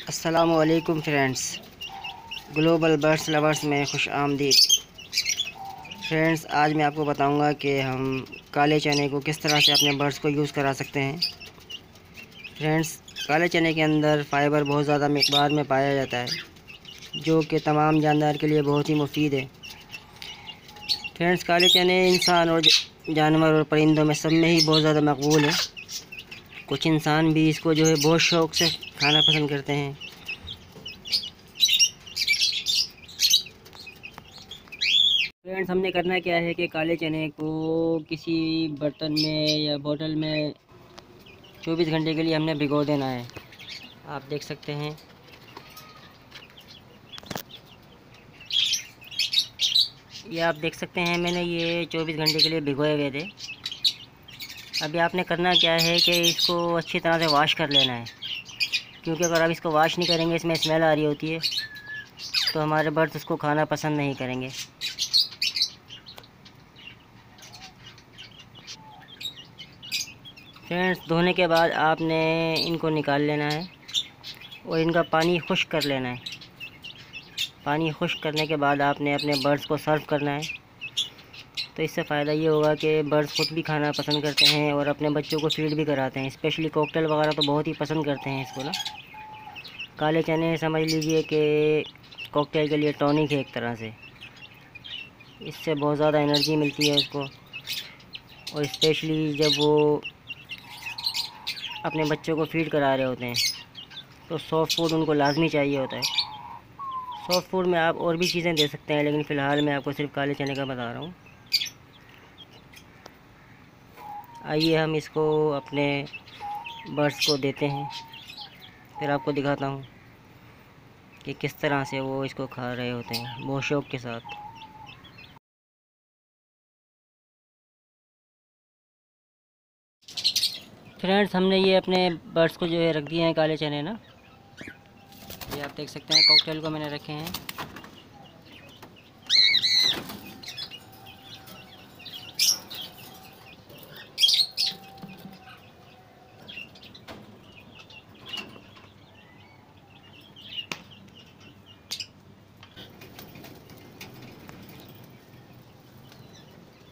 अस्सलामुअलैकुम friends, global birds lovers में खुश आमदीद। फ्रेंड्स, आज मैं आपको बताऊंगा कि हम काले चने को किस तरह से अपने बर्ड्स को यूज़ करा सकते हैं। फ्रेंड्स, काले चने के अंदर फ़ाइबर बहुत ज़्यादा मिक़दार में पाया जाता है, जो कि तमाम जानदार के लिए बहुत ही मुफीद है। फ्रेंड्स, काले चने इंसान और जानवर और परिंदों में सब में ही बहुत ज़्यादा मकबूल है। कुछ इंसान भी इसको जो है बहुत शौक़ से खाना पसंद करते हैं। फ्रेंड्स, हमने करना क्या है कि काले चने को किसी बर्तन में या बोतल में 24 घंटे के लिए हमने भिगो देना है। आप देख सकते हैं, ये आप देख सकते हैं मैंने ये 24 घंटे के लिए भिगोए हुए थे। अभी आपने करना क्या है कि इसको अच्छी तरह से वॉश कर लेना है, क्योंकि अगर आप इसको वॉश नहीं करेंगे, इसमें स्मेल आ रही होती है, तो हमारे बर्ड्स इसको खाना पसंद नहीं करेंगे। फ्रेंड्स, धोने के बाद आपने इनको निकाल लेना है और इनका पानी खुश्क कर लेना है। पानी खुश्क करने के बाद आपने अपने बर्ड्स को सर्व करना है। तो इससे फ़ायदा ये होगा कि बर्ड्स खुद भी खाना पसंद करते हैं और अपने बच्चों को फीड भी कराते हैं। स्पेशली कॉकटेल वगैरह तो बहुत ही पसंद करते हैं इसको ना। काले चने समझ लीजिए कि कॉकटेल के लिए टॉनिक है एक तरह से। इससे बहुत ज़्यादा एनर्जी मिलती है उसको, और स्पेशली जब वो अपने बच्चों को फीड करा रहे होते हैं तो सॉफ्ट फूड उनको लाजमी चाहिए होता है। सॉफ्ट फूड में आप और भी चीज़ें दे सकते हैं, लेकिन फ़िलहाल मैं आपको सिर्फ काले चने का बता रहा हूँ। आइए हम इसको अपने बर्ड्स को देते हैं, फिर आपको दिखाता हूँ कि किस तरह से वो इसको खा रहे होते हैं बहुत शौक़ के साथ। फ्रेंड्स, हमने ये अपने बर्ड्स को जो है रख दिए हैं काले चने ना। ये आप देख सकते हैं कॉकटेल को मैंने रखे हैं।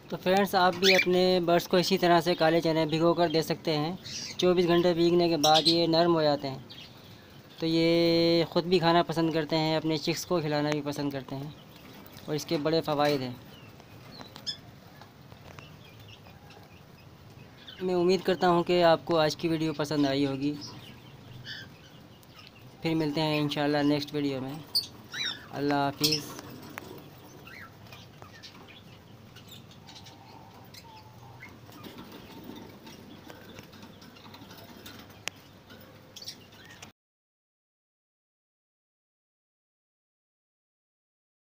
तो फ्रेंड्स, आप भी अपने बर्ड्स को इसी तरह से काले चने भिगो कर दे सकते हैं। 24 घंटे भीगने के बाद ये नरम हो जाते हैं, तो ये ख़ुद भी खाना पसंद करते हैं, अपने चिक्स को खिलाना भी पसंद करते हैं, और इसके बड़े फ़वाइद हैं। मैं उम्मीद करता हूँ कि आपको आज की वीडियो पसंद आई होगी। फिर मिलते हैं इंशाल्लाह नेक्स्ट वीडियो में। अल्लाह हाफिज़।